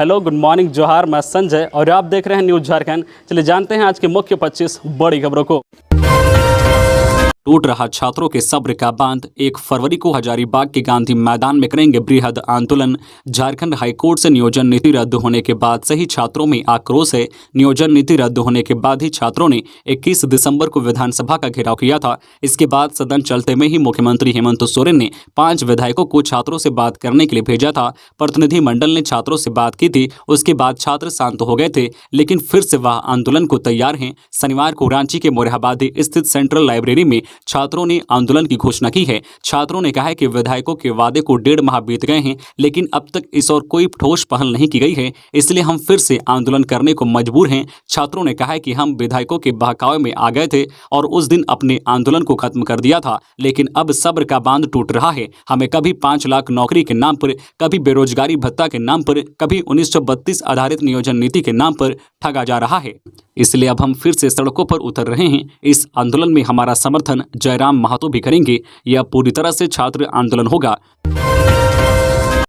Hello, good morning, जोहार। मैं संजय और आप देख रहे हैं न्यूज़ झारखंड। चलिए जानते हैं आज के मुख्य 25 बड़ी खबरों को। टूट रहा छात्रों के सब्र का बांध, 1 फरवरी को हजारीबाग के गांधी मैदान में करेंगे बृहद आंदोलन। झारखंड हाईकोर्ट से नियोजन नीति रद्द होने के बाद से ही छात्रों में आक्रोश है। नियोजन नीति रद्द होने के बाद ही छात्रों ने 21 दिसंबर को विधानसभा का घेराव किया था। इसके बाद सदन चलते में ही मुख्यमंत्री हेमंत सोरेन ने 5 विधायकों को छात्रों से बात करने के लिए भेजा था। प्रतिनिधिमंडल ने छात्रों से बात की थी। उसके बाद छात्र शांत हो गए थे, लेकिन फिर से वह आंदोलन को तैयार हैं। शनिवार को रांची के मोरहाबादी स्थित सेंट्रल लाइब्रेरी में छात्रों ने आंदोलन की घोषणा की है। छात्रों ने कहा है कि विधायकों के वादे को 1.5 माह बीत गए हैं, लेकिन अब तक इस और कोई ठोस पहल नहीं की गई है, इसलिए हम फिर से आंदोलन करने को मजबूर हैं। छात्रों ने कहा है कि हम विधायकों के बहकावे में आ गए थे और उस दिन अपने आंदोलन को खत्म कर दिया था, लेकिन अब सब्र का बांध टूट रहा है। हमें कभी 5 लाख नौकरी के नाम पर, कभी बेरोजगारी भत्ता के नाम पर, कभी 1932 आधारित नियोजन नीति के नाम पर ठगा जा रहा है। इसलिए अब हम फिर से सड़कों पर उतर रहे हैं। इस आंदोलन में हमारा समर्थन जयराम महतो भी करेंगे। यह पूरी तरह से छात्र आंदोलन होगा।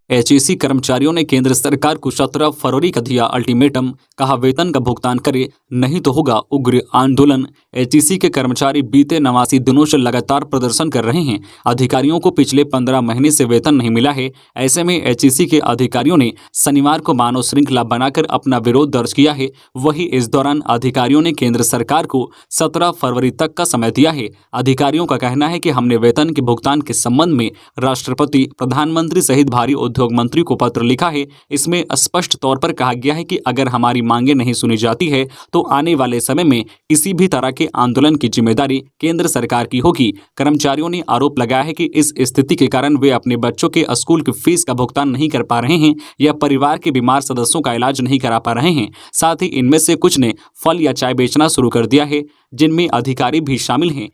एचईसी कर्मचारियों ने केंद्र सरकार को 17 फरवरी का दिया अल्टीमेटम, कहा वेतन का भुगतान करे नहीं तो होगा उग्र आंदोलन। एचईसी के कर्मचारी बीते 89 दिनों से लगातार प्रदर्शन कर रहे हैं। अधिकारियों को पिछले 15 महीने से वेतन नहीं मिला है। ऐसे में एचईसी के अधिकारियों ने शनिवार को मानव श्रृंखला बनाकर अपना विरोध दर्ज किया है। वहीं इस दौरान अधिकारियों ने केंद्र सरकार को 17 फरवरी तक का समय दिया है। अधिकारियों का कहना है कि हमने वेतन के भुगतान के संबंध में राष्ट्रपति, प्रधानमंत्री सहित भारी उद्योग मंत्री को पत्र लिखा है। इसमें स्पष्ट तौर पर कहा गया है कि अगर हमारी मांगें नहीं सुनी जाती है तो आने वाले समय में किसी भी तरह के आंदोलन की जिम्मेदारी केंद्र सरकार की होगी। कर्मचारियों ने आरोप लगाया है कि इस स्थिति के कारण वे अपने बच्चों के स्कूल की फीस का भुगतान नहीं कर पा रहे हैं या परिवार के बीमार सदस्यों का इलाज नहीं करा पा रहे हैं। साथ ही इनमें से कुछ ने फल या चाय बेचना शुरू कर दिया है, जिनमें अधिकारी भी शामिल हैं।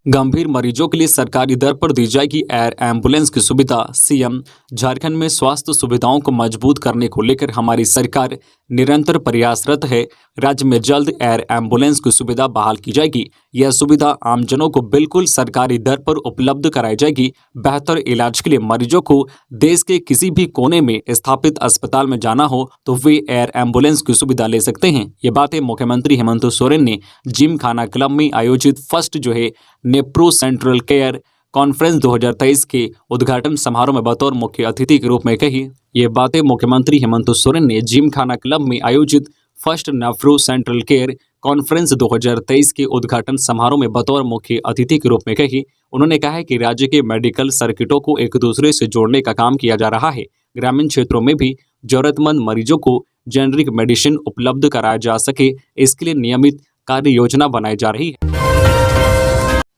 गंभीर मरीजों के लिए सरकारी दर पर दी जाएगी एयर एम्बुलेंस की सुविधा। सीएम, झारखंड में स्वास्थ्य सुविधाओं को मजबूत करने को लेकर हमारी सरकार निरंतर प्रयासरत है। राज्य में जल्द एयर एम्बुलेंस की सुविधा बहाल की जाएगी। यह सुविधा आमजनों को बिल्कुल सरकारी दर पर उपलब्ध कराई जाएगी। बेहतर इलाज के लिए मरीजों को देश के किसी भी कोने में स्थापित अस्पताल में जाना हो तो वे एयर एम्बुलेंस की सुविधा ले सकते हैं। ये बातें मुख्यमंत्री हेमंत सोरेन ने जिम खाना क्लब में आयोजित फर्स्ट नेप्रो सेंट्रल केयर कॉन्फ्रेंस 2023 के उद्घाटन समारोह में बतौर मुख्य अतिथि के रूप में कही। ये बातें मुख्यमंत्री हेमंत सोरेन ने जिम खाना क्लब में आयोजित first nephro central care conference 2023 के उद्घाटन समारोह में बतौर मुख्य अतिथि के रूप में कही। उन्होंने कहा है कि राज्य के मेडिकल सर्किटों को एक दूसरे से जोड़ने का काम किया जा रहा है। ग्रामीण क्षेत्रों में भी जरूरतमंद मरीजों को जेनरिक मेडिसिन उपलब्ध कराया जा सके, इसके लिए नियमित कार्य योजना बनाई जा रही है।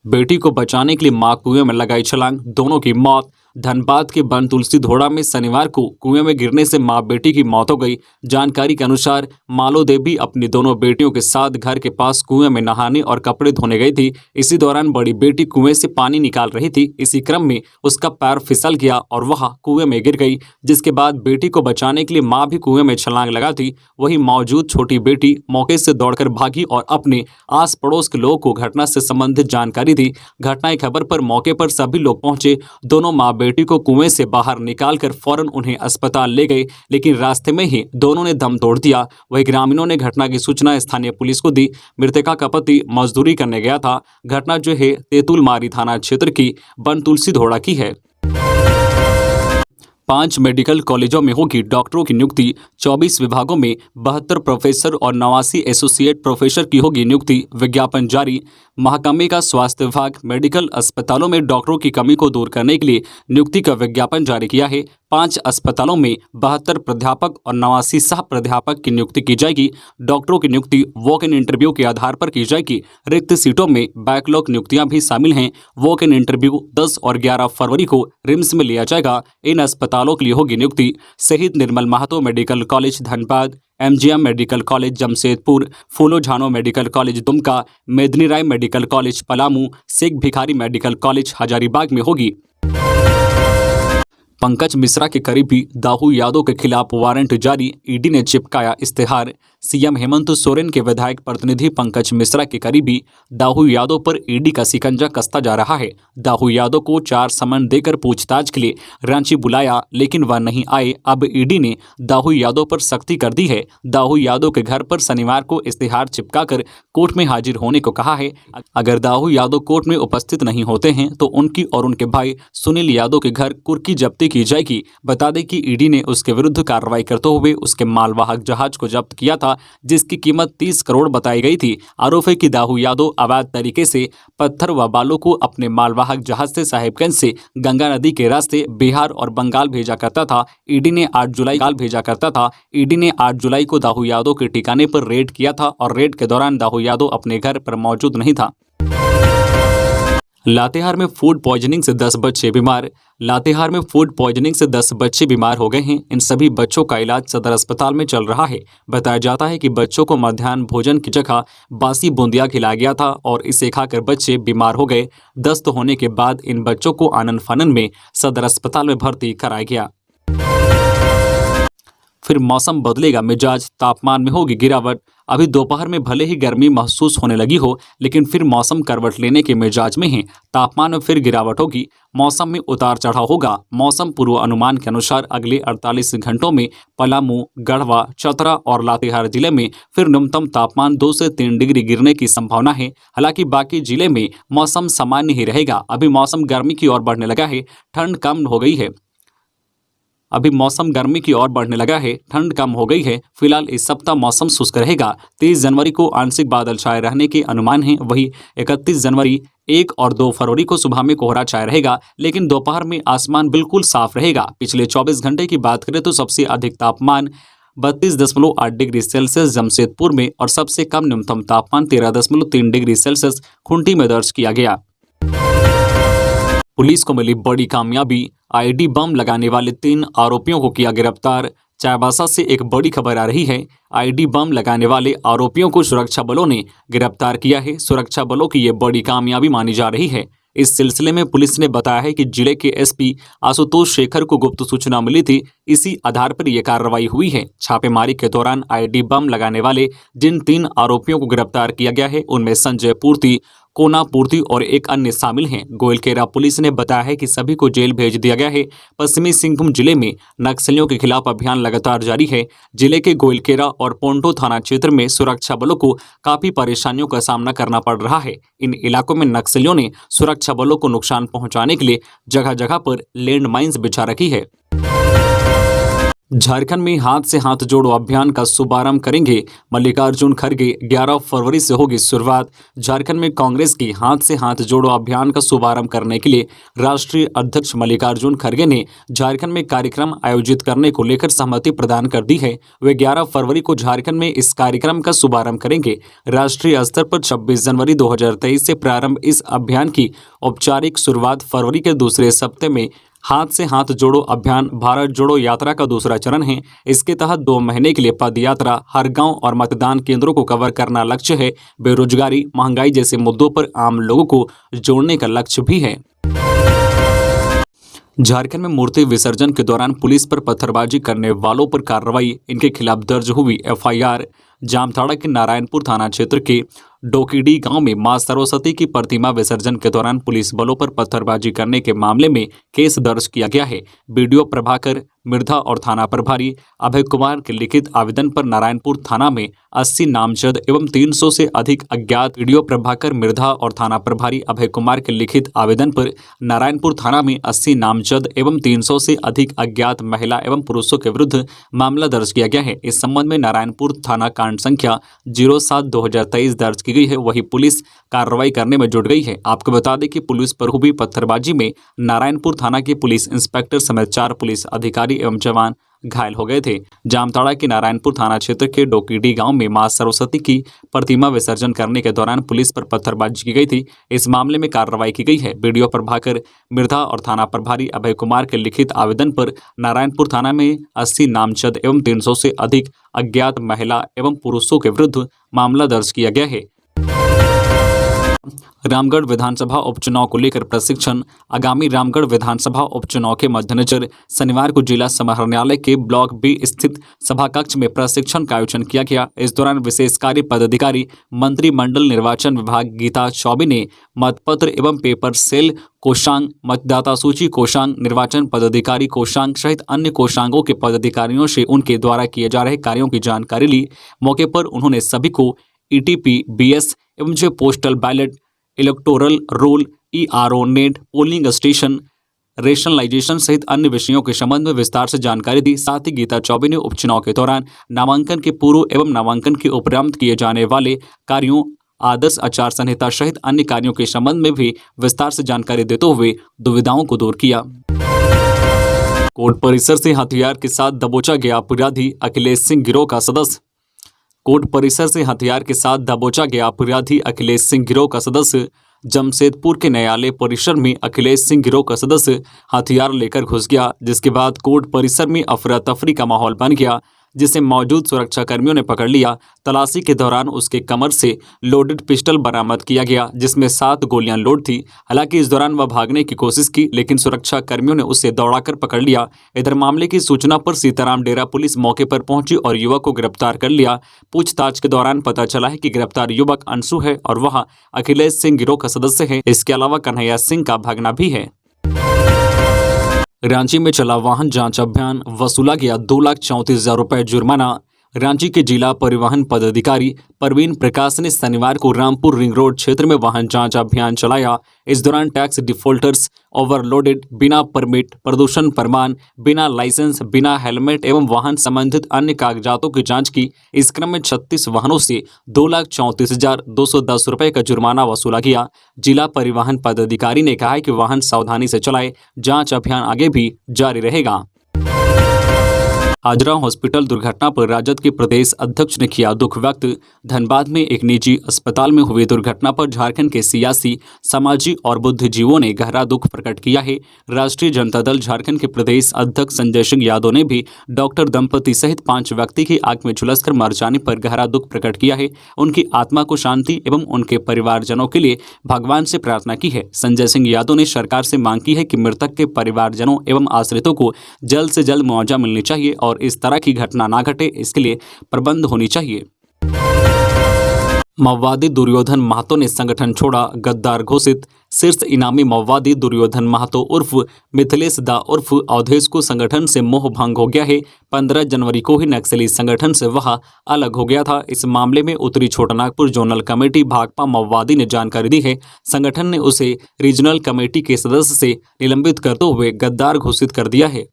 बेटी को बचाने के लिए मां कुएं में लगाई छलांग, दोनों की मौत। धनबाद के बन तुलसी धोड़ा में शनिवार को कुएं में गिरने से मां बेटी की मौत हो गई। जानकारी के अनुसार मालो देवी अपनी दोनों बेटियों के साथ घर के पास कुएं में नहाने और कपड़े धोने गई थी। इसी दौरान बड़ी बेटी कुएं से पानी निकाल रही थी। इसी क्रम में उसका पैर फिसल गया और वह कुएं में गिर गई, जिसके बाद बेटी को बचाने के लिए मां भी कुएं में छलांग लगा दी। वहीं मौजूद छोटी बेटी मौके से दौड़कर भागी और अपने आस पड़ोस के लोगों को घटना से संबंधित जानकारी दी। घटना की खबर पर मौके पर सभी लोग पहुंचे। दोनों मां बेटी को कुएं से बाहर निकालकर फौरन उन्हें अस्पताल ले गए, लेकिन रास्ते में ही दोनों ने दम तोड़ दिया। वहीं ग्रामीणों ने घटना की सूचना स्थानीय पुलिस को दी। मृतका का पति मजदूरी करने गया था। घटना तेतुलमारी थाना क्षेत्र की बन तुलसी धोड़ा की है। 5 मेडिकल कॉलेजों में होगी डॉक्टरों की नियुक्ति। 24 विभागों में 72 प्रोफेसर और 89 एसोसिएट प्रोफेसर की होगी नियुक्ति। विज्ञापन जारी। महकमे का स्वास्थ्य विभाग मेडिकल अस्पतालों में डॉक्टरों की कमी को दूर करने के लिए नियुक्ति का विज्ञापन जारी किया है। 5 अस्पतालों में 72 प्राध्यापक और 89 सह प्राध्यापक की नियुक्ति की जाएगी। डॉक्टरों की नियुक्ति वॉक इन इंटरव्यू के आधार पर की जाएगी। रिक्त सीटों में बैकलॉग नियुक्तियां भी शामिल हैं। वॉक इन इंटरव्यू 10 और 11 फरवरी को रिम्स में लिया जाएगा। इन अस्पतालों के लिए होगी नियुक्ति। Shaheed Nirmal Mahato medical college Dhanbad, MGM medical college Jamshedpur, Phulo Jhano medical college Dumka, Medini Rai medical college Palamu, Sheikh Bhikhari medical college Hazaribagh में होगी। पंकज मिश्रा के करीबी दाऊ यादव के खिलाफ वारंट जारी, ईडी ने चिपकाया इस्तेहार। सीएम हेमंत सोरेन के विधायक प्रतिनिधि पंकज मिश्रा के करीबी दाऊ यादव पर ईडी का शिकंजा कसता जा रहा है। दाऊ यादव को 4 समन देकर पूछताछ के लिए रांची बुलाया, लेकिन वह नहीं आए। अब ईडी ने दाऊ यादव पर सख्ती कर दी है। दाऊ यादव के घर पर शनिवार को इस्तेहार चिपकाकर कोर्ट में हाजिर होने को कहा है। अगर दाऊ यादव कोर्ट में उपस्थित नहीं होते हैं तो उनकी और उनके भाई सुनील यादव के घर कुर्की जब्ती की जाएगी। बता दें कि ईडी ने उसके विरुद्ध कार्रवाई करते हुए उसके मालवाहक जहाज को जब्त किया था, जिसकी कीमत 30 करोड़ बताई गई थी। आरोप है कि दाऊ यादव अवैध तरीके से पत्थर व बालू को अपने मालवाहक जहाज से साहिबगंज से गंगा नदी के रास्ते बिहार और बंगाल भेजा करता था। ईडी ने 8 जुलाई को दाऊ यादव के ठिकाने पर रेड किया था और रेड के दौरान दाऊ यादव अपने घर पर मौजूद नहीं था। लातेहार में फूड पॉइजनिंग से 10 बच्चे बीमार। लातेहार में फूड पॉइजनिंग से 10 बच्चे बीमार हो गए हैं। इन सभी बच्चों का इलाज सदर अस्पताल में चल रहा है। बताया जाता है कि बच्चों को मध्याह्न भोजन की जगह बासी बूंदिया खिलाया गया था और इसे खाकर बच्चे बीमार हो गए। दस्त होने के बाद इन बच्चों को आनन फानन में सदर अस्पताल में भर्ती कराया गया। फिर मौसम बदलेगा, मिजाज तापमान में होगी गिरावट। अभी दोपहर में भले ही गर्मी महसूस होने लगी हो, लेकिन फिर मौसम करवट लेने के मिजाज में है। तापमान में फिर गिरावट होगी, मौसम में उतार चढ़ाव होगा। मौसम पूर्वानुमान के अनुसार अगले 48 घंटों में पलामू, गढ़वा, चतरा और लातेहार जिले में फिर न्यूनतम तापमान 2 से 3 डिग्री गिरने की संभावना है। हालांकि बाकी जिले में मौसम सामान्य ही रहेगा। अभी मौसम गर्मी की ओर बढ़ने लगा है, ठंड कम हो गई है। ठंड कम हो गई है। फिलहाल इस सप्ताह मौसम शुष्क रहेगा। 30 जनवरी को आंशिक बादल छाए रहने के अनुमान है। वहीं 31 जनवरी, 1 और 2 फरवरी को सुबह में कोहरा छाया रहेगा, लेकिन दोपहर में आसमान बिल्कुल साफ रहेगा। पिछले 24 घंटे की बात करें तो सबसे अधिक तापमान 32.8 डिग्री सेल्सियस जमशेदपुर में और सबसे कम न्यूनतम तापमान 13.3 डिग्री सेल्सियस खूंटी में दर्ज किया गया। पुलिस को मिली बड़ी कामयाबी, आईडी बम लगाने वाले 3 आरोपियों को किया गिरफ्तार। चाईबासा से एक बड़ी खबर आ रही है। आईडी बम लगाने वाले आरोपियों को सुरक्षा बलों ने गिरफ्तार किया है। सुरक्षा बलों की ये बड़ी कामयाबी मानी जा रही है। इस सिलसिले में पुलिस ने बताया है कि जिले के एसपी आशुतोष शेखर को गुप्त सूचना मिली थी। इसी आधार पर यह कार्रवाई हुई है। छापेमारी के दौरान आईडी बम लगाने वाले जिन 3 आरोपियों को गिरफ्तार किया गया है, उनमें संजय पूर्ति, कोना पूर्ति और एक अन्य शामिल हैं। गोइलकेरा पुलिस ने बताया है कि सभी को जेल भेज दिया गया है। पश्चिमी सिंहभूम जिले में नक्सलियों के खिलाफ अभियान लगातार जारी है। जिले के गोइलकेरा और पोंटो थाना क्षेत्र में सुरक्षा बलों को काफी परेशानियों का सामना करना पड़ रहा है। इन इलाकों में नक्सलियों ने सुरक्षा बलों को नुकसान पहुंचाने के लिए जगह जगह पर लैंड माइन्स बिछा रखी है। झारखंड में हाथ से हाथ जोड़ो अभियान का शुभारंभ करेंगे मल्लिकार्जुन खड़गे। 11 फरवरी से होगी शुरुआत। झारखंड में कांग्रेस की हाथ से हाथ जोड़ो अभियान का शुभारंभ करने के लिए राष्ट्रीय अध्यक्ष मल्लिकार्जुन खड़गे ने झारखंड में कार्यक्रम आयोजित करने को लेकर सहमति प्रदान कर दी है। वे 11 फरवरी को झारखंड में इस कार्यक्रम का शुभारंभ करेंगे। राष्ट्रीय स्तर पर 26 जनवरी 2023 से प्रारंभ इस अभियान की औपचारिक शुरुआत फरवरी के दूसरे सप्ताह में हाथ से हाथ जोड़ो अभियान भारत जोड़ो यात्रा का दूसरा चरण है। इसके तहत 2 महीने के लिए पद यात्रा, हर गांव और मतदान केंद्रों को कवर करना लक्ष्य है। बेरोजगारी, महंगाई जैसे मुद्दों पर आम लोगों को जोड़ने का लक्ष्य भी है। झारखंड में मूर्ति विसर्जन के दौरान पुलिस पर पत्थरबाजी करने वालों पर कार्रवाई, इनके खिलाफ दर्ज हुई एफआईआर। जामताड़ा के नारायणपुर थाना क्षेत्र के डोकीडी गांव में मां सरस्वती की प्रतिमा विसर्जन के दौरान पुलिस बलों पर पत्थरबाजी करने के मामले में केस दर्ज किया गया है। बीडीओ प्रभाकर मिर्धा और थाना प्रभारी अभय कुमार के लिखित आवेदन पर नारायणपुर थाना में 80 नामजद एवं 300 से अधिक अज्ञात बीडीओ प्रभाकर मिर्धा और थाना प्रभारी अभय कुमार के लिखित आवेदन पर नारायणपुर थाना में 80 नामजद एवं 300 से अधिक अज्ञात महिला एवं पुरुषों के विरुद्ध मामला दर्ज किया गया है। इस संबंध में नारायणपुर थाना कांड संख्या 07/2023 दर्ज की गई है। वही पुलिस कार्रवाई करने में जुट गई है। आपको बता दें कि पुलिस पर हुई पत्थरबाजी में नारायणपुर थाना के पुलिस इंस्पेक्टर समेत 4 पुलिस अधिकारी एवं जवान घायल हो गए थे। जामताड़ा के नारायणपुर थाना क्षेत्र के डोकीडी गांव में मां सरस्वती की प्रतिमा विसर्जन करने के दौरान पुलिस पर पत्थरबाजी की गई थी। इस मामले में कार्रवाई की गई है। बीडीओ प्रभाकर मिर्धा और थाना प्रभारी अभय कुमार के लिखित आवेदन पर नारायणपुर थाना में 80 नामजद एवं 300 से अधिक अज्ञात महिला एवं पुरुषों के विरुद्ध मामला दर्ज किया गया है। रामगढ़ विधानसभा उपचुनाव को लेकर प्रशिक्षण। आगामी रामगढ़ विधानसभा उपचुनाव के मद्देनजर शनिवार को जिला समाहरणालय के ब्लॉक बी स्थित सभा कक्ष में प्रशिक्षण का आयोजन किया गया। इस दौरान विशेष कार्य पदाधिकारी मंत्रिमंडल निर्वाचन विभाग गीता चौबे ने मतपत्र एवं पेपर सेल कोषांग, मतदाता सूची कोषांग, निर्वाचन पदाधिकारी कोषांग सहित अन्य कोषांगों के पदाधिकारियों से उनके द्वारा किए जा रहे कार्यों की जानकारी ली। मौके पर उन्होंने सभी को ईटीपी, बीएस एवं जो postal ballot, electoral roll, ERO net, polling station, rationalisation सहित अन्य विषयों के संबंध में विस्तार से जानकारी दी। साथ ही गीता चौबे ने उपचुनाव के दौरान नामांकन के पूर्व एवं नामांकन के उपरांत किए जाने वाले कार्यों, आदर्श आचार संहिता सहित अन्य कार्यों के संबंध में भी विस्तार से जानकारी देते हुए दुविधाओं को दूर किया। कोर्ट परिसर से हथियार के साथ दबोचा गया अपराधी, अखिलेश सिंह गिरोह का सदस्य। कोर्ट परिसर से हथियार के साथ दबोचा गया अपराधी अखिलेश सिंह गिरोह का सदस्य। जमशेदपुर के न्यायालय परिसर में अखिलेश सिंह गिरोह का सदस्य हथियार लेकर घुस गया, जिसके बाद कोर्ट परिसर में अफरा तफरी का माहौल बन गया, जिसे मौजूद सुरक्षाकर्मियों ने पकड़ लिया। तलाशी के दौरान उसके कमर से लोडेड पिस्टल बरामद किया गया, जिसमें 7 गोलियां लोड थी। हालांकि इस दौरान वह भागने की कोशिश की, लेकिन सुरक्षाकर्मियों ने उसे दौड़ाकर पकड़ लिया। इधर मामले की सूचना पर सीताराम डेरा पुलिस मौके पर पहुंची और युवक को गिरफ्तार कर लिया। पूछताछ के दौरान पता चला है कि गिरफ्तार युवक अंशु है और वह अखिलेश सिंह गिरोह का सदस्य है। इसके अलावा कन्हैया सिंह का भागना भी है। रांची में चला वाहन जांच अभियान, वसूला गया 2,34,000 रुपये जुर्माना। रांची के जिला परिवहन पदाधिकारी परवीन प्रकाश ने शनिवार को रामपुर रिंग रोड क्षेत्र में वाहन जांच अभियान चलाया। इस दौरान टैक्स डिफॉल्टर्स, ओवरलोडेड, बिना परमिट, प्रदूषण प्रमाण, बिना लाइसेंस, बिना हेलमेट एवं वाहन संबंधित अन्य कागजातों की जांच की। इस क्रम में 36 वाहनों से 2,34,210 रुपये का जुर्माना वसूला गया। जिला परिवहन पदाधिकारी ने कहा है कि वाहन सावधानी से चलाए, जांच अभियान आगे भी जारी रहेगा। हाजरा हॉस्पिटल दुर्घटना पर राजद के प्रदेश अध्यक्ष ने किया दुख व्यक्त। धनबाद में एक निजी अस्पताल में हुई दुर्घटना पर झारखंड के सियासी, सामाजिक और बुद्धिजीवियों ने गहरा दुख प्रकट किया है। राष्ट्रीय जनता दल झारखंड के प्रदेश अध्यक्ष संजय सिंह यादव ने भी डॉक्टर दंपति सहित 5 व्यक्ति की आग में झुलसकर मर जाने पर गहरा दुख प्रकट किया है। उनकी आत्मा को शांति एवं उनके परिवारजनों के लिए भगवान से प्रार्थना की है। संजय सिंह यादव ने सरकार से मांग की है कि मृतक के परिवारजनों एवं आश्रितों को जल्द से जल्द मुआवजा मिलनी चाहिए और इस तरह की घटना ना घटे, इसके लिए प्रबंध होनी चाहिए। माओवादी दुर्योधन महतो ने संगठन छोड़ा, गद्दार घोषित। शीर्ष इनामी माओवादी दुर्योधन महतो उर्फ मिथिलेश दा उर्फ अवधेश को संगठन से मोह भंग हो गया है। 15 जनवरी को ही नक्सली संगठन से वह अलग हो गया था। इस मामले में उत्तरी छोटानागपुर जोनल कमेटी भाकपा माओवादी ने जानकारी दी है। संगठन ने उसे रीजनल कमेटी के सदस्य से निलंबित करते हुए गद्दार घोषित कर दिया है।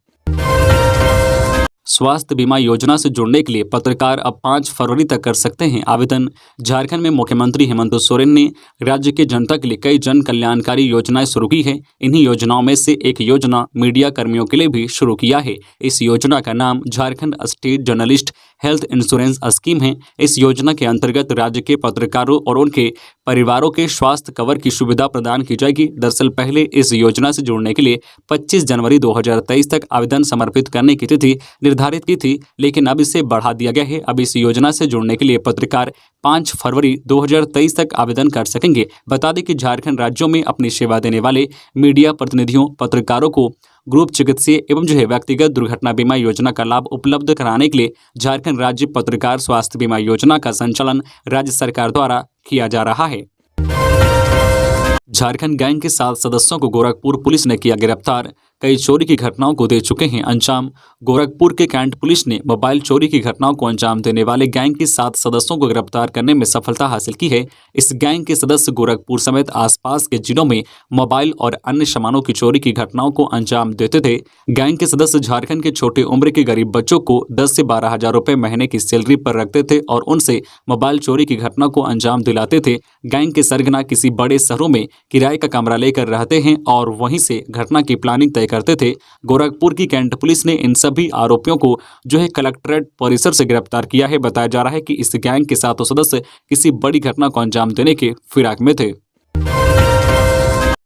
स्वास्थ्य बीमा योजना से जुड़ने के लिए पत्रकार अब 5 फरवरी तक कर सकते हैं आवेदन। झारखंड में मुख्यमंत्री हेमंत सोरेन ने राज्य के जनता के लिए कई जन कल्याणकारी योजनाएं शुरू की है। इन्हीं योजनाओं में से एक योजना मीडिया कर्मियों के लिए भी शुरू किया है। इस योजना का नाम Jharkhand state journalist health insurance scheme है। इस योजना के अंतर्गत राज्य के पत्रकारों और उनके परिवारों के स्वास्थ्य कवर की सुविधा प्रदान की जाएगी। दरअसल पहले इस योजना से जुड़ने के लिए 25 जनवरी 2023 तक आवेदन समर्पित करने की तिथि निर्धारित की थी, लेकिन अब इसे बढ़ा दिया गया है। अब इस योजना से जुड़ने के लिए पत्रकार 5 फरवरी 2023 तक आवेदन कर सकेंगे। बता दें कि झारखंड राज्यों में अपनी सेवा देने वाले मीडिया प्रतिनिधियों, पत्रकारों को ग्रुप चिकित्सीय एवं व्यक्तिगत दुर्घटना बीमा योजना का लाभ उपलब्ध कराने के लिए झारखंड राज्य पत्रकार स्वास्थ्य बीमा योजना का संचालन राज्य सरकार द्वारा किया जा रहा है। झारखंड गैंग के 7 सदस्यों को गोरखपुर पुलिस ने किया गिरफ्तार। कई चोरी की घटनाओं को दे चुके हैं अंजाम। गोरखपुर के कैंट पुलिस ने मोबाइल चोरी की घटनाओं को अंजाम देने वाले गैंग के 7 सदस्यों को गिरफ्तार करने में सफलता हासिल की है। इस गैंग के सदस्य गोरखपुर समेत आसपास के जिलों में मोबाइल और अन्य सामानों की चोरी की घटनाओं को अंजाम देते थे। गैंग के सदस्य झारखंड के छोटे उम्र के गरीब बच्चों को 10 से 12 हजार रुपये महीने की सैलरी पर रखते थे और उनसे मोबाइल चोरी की घटना को अंजाम दिलाते थे। गैंग के सरगना किसी बड़े शहरों में किराए का कमरा लेकर रहते हैं और वहीं से घटना की प्लानिंग तय करते थे। गोरखपुर की कैंट पुलिस ने इन सभी आरोपियों को कलेक्ट्रेट परिसर से गिरफ्तार किया है। बताया जा रहा है कि इस गैंग के 7 सदस्य किसी बड़ी घटना को अंजाम देने के फिराक में थे।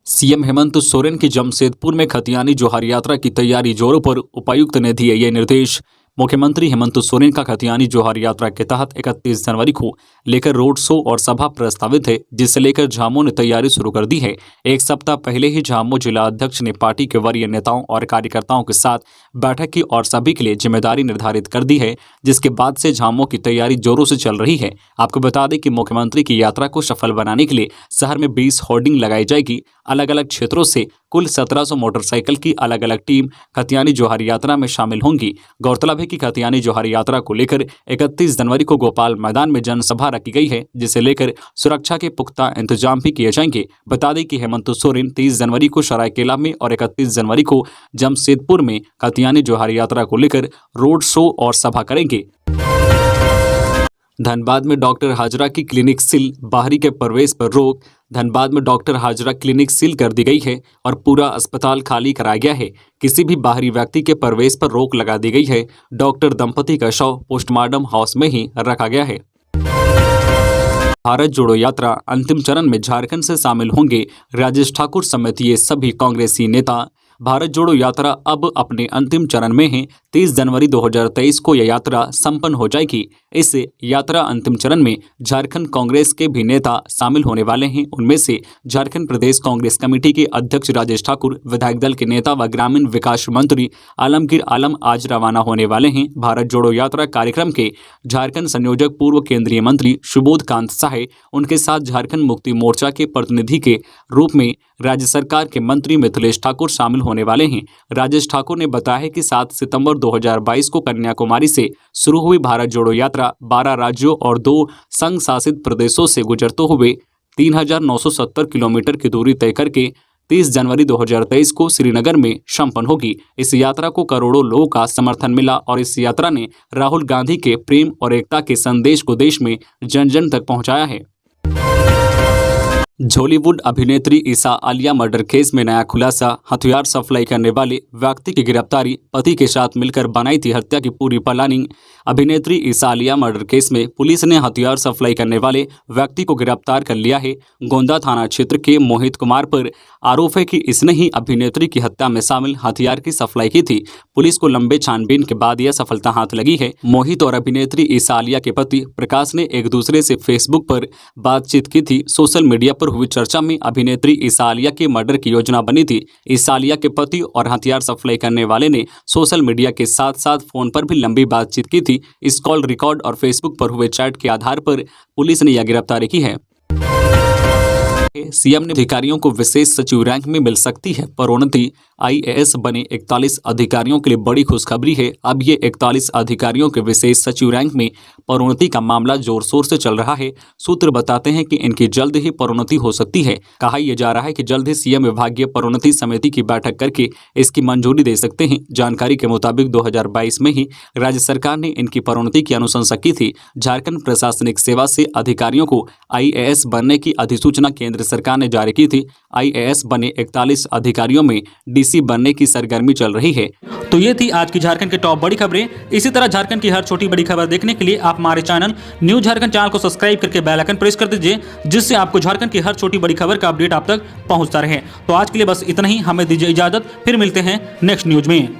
सीएम हेमंत सोरेन की जमशेदपुर में खतियानी जोहार यात्रा की तैयारी जोरों पर, उपायुक्त ने दिए ये निर्देश। मुख्यमंत्री हेमंत सोरेन का खतियानी जोहार यात्रा के तहत 31 जनवरी को लेकर रोड शो और सभा प्रस्तावित है, जिसे लेकर झामुमो ने तैयारी शुरू कर दी है। एक सप्ताह पहले ही झामुमो जिला अध्यक्ष ने पार्टी के वरीय नेताओं और कार्यकर्ताओं के साथ बैठक की और सभी के लिए जिम्मेदारी निर्धारित कर दी है, जिसके बाद से झामुमो की तैयारी जोरों से चल रही है। आपको बता दें कि मुख्यमंत्री की यात्रा को सफल बनाने के लिए शहर में 20 होर्डिंग लगाई जाएगी। अलग अलग क्षेत्रों से कुल 1700 मोटरसाइकिल की अलग अलग टीम खतियानी जोहार यात्रा में शामिल होंगी। गौरतलब है कि खतियानी जोहार यात्रा को लेकर 31 जनवरी को गोपाल मैदान में जनसभा रखी गई है, जिसे लेकर सुरक्षा के पुख्ता इंतजाम भी किए जाएंगे। बता दें कि हेमंत सोरेन 30 जनवरी को सरायकेला में और 31 जनवरी को जमशेदपुर में खतियानी जोहार यात्रा को लेकर रोड शो और सभा करेंगे। धनबाद में डॉक्टर हाजरा की क्लिनिक सील, बाहरी के प्रवेश पर रोक। धनबाद में डॉक्टर हाजरा क्लिनिक सील कर दी गई है और पूरा अस्पताल खाली कराया गया है। किसी भी बाहरी व्यक्ति के प्रवेश पर रोक लगा दी गई है। डॉक्टर दंपति का शव पोस्टमार्टम हाउस में ही रखा गया है। भारत जोड़ो यात्रा अंतिम चरण में झारखंड से शामिल होंगे राजेश ठाकुर समेत ये सभी कांग्रेसी नेता। भारत जोड़ो यात्रा अब अपने अंतिम चरण में है। 30 जनवरी 2023 को यह यात्रा संपन्न हो जाएगी। इस यात्रा अंतिम चरण में झारखंड कांग्रेस के भी नेता शामिल होने वाले हैं। उनमें से झारखंड प्रदेश कांग्रेस कमेटी के अध्यक्ष राजेश ठाकुर, विधायक दल के नेता व ग्रामीण विकास मंत्री आलमगीर आलम आज रवाना होने वाले हैं। भारत जोड़ो यात्रा कार्यक्रम के झारखंड संयोजक पूर्व केंद्रीय मंत्री सुबोध कांत साहे, उनके साथ झारखंड मुक्ति मोर्चा के प्रतिनिधि के रूप में राज्य सरकार के मंत्री मिथिलेश ठाकुर शामिल होने वाले हैं। राजेश ठाकुर ने बताया कि 7 सितंबर 2022 को कन्याकुमारी से शुरू हुई भारत जोड़ो यात्रा 12 राज्यों और 2 संघ शासित प्रदेशों से गुजरते हुए 3970 किलोमीटर की दूरी तय करके 30 जनवरी 2023 को श्रीनगर में संपन्न होगी। इस यात्रा को करोड़ों लोगों का समर्थन मिला और इस यात्रा ने राहुल गांधी के प्रेम और एकता के संदेश को देश में जन जन तक पहुंचाया है। हॉलीवुड अभिनेत्री ईसा आलिया मर्डर केस में नया खुलासा। हथियार सप्लाई करने वाले व्यक्ति की गिरफ्तारी, पति के साथ मिलकर बनाई थी हत्या की पूरी प्लानिंग। अभिनेत्री ईसा आलिया मर्डर केस में पुलिस ने हथियार सप्लाई करने वाले व्यक्ति को गिरफ्तार कर लिया है। गोंदा थाना क्षेत्र के मोहित कुमार पर आरोप है कि इसने ही अभिनेत्री की हत्या में शामिल हथियार की सप्लाई की थी। पुलिस को लंबे छानबीन के बाद यह सफलता हाथ लगी है। मोहित और अभिनेत्री ईसा आलिया के पति प्रकाश ने एक दूसरे से फेसबुक पर बातचीत की थी। सोशल मीडिया पर हुई चर्चा में अभिनेत्री ईसा आलिया के मर्डर की योजना बनी थी। ईसा आलिया के पति और हथियार सप्लाई करने वाले ने सोशल मीडिया के साथ साथ फोन पर भी लंबी बातचीत की थी। इस कॉल रिकॉर्ड और फेसबुक पर हुए चैट के आधार पर पुलिस ने यह गिरफ्तारी की है। सीएम ने अधिकारियों को विशेष सचिव रैंक में मिल सकती है प्रोन्नति। आईएएस बने 41 अधिकारियों के लिए बड़ी खुशखबरी है। अब ये 41 अधिकारियों के विशेष सचिव रैंक में प्रोन्नति का मामला जोर शोर से चल रहा है। सूत्र बताते हैं कि इनकी जल्द ही प्रोन्नति हो सकती है। कहा यह जा रहा है कि जल्द ही सीएम विभागीय प्रोन्नति समिति की बैठक करके इसकी मंजूरी दे सकते हैं। जानकारी के मुताबिक 2022 में ही राज्य सरकार ने इनकी प्रोन्नति की अनुशंसा की थी। झारखंड प्रशासनिक सेवा से अधिकारियों को आईएएस बनने की अधिसूचना केंद्र सरकार ने जारी की थी। आईएएस बने 41 अधिकारियों में डीसी बनने की सरगर्मी चल रही है। तो ये थी आज की झारखंड की टॉप बड़ी खबरें। इसी तरह झारखंड की हर छोटी बड़ी खबर देखने के लिए आप हमारे चैनल न्यूज झारखंड चैनल को सब्सक्राइब करके बेल आइकन प्रेस कर दीजिए, जिससे आपको झारखंड की हर छोटी बड़ी खबर का अपडेट आप तक पहुंचता रहे। तो आज के लिए बस इतना ही। हमें दीजिए इजाजत, फिर मिलते हैं नेक्स्ट न्यूज में।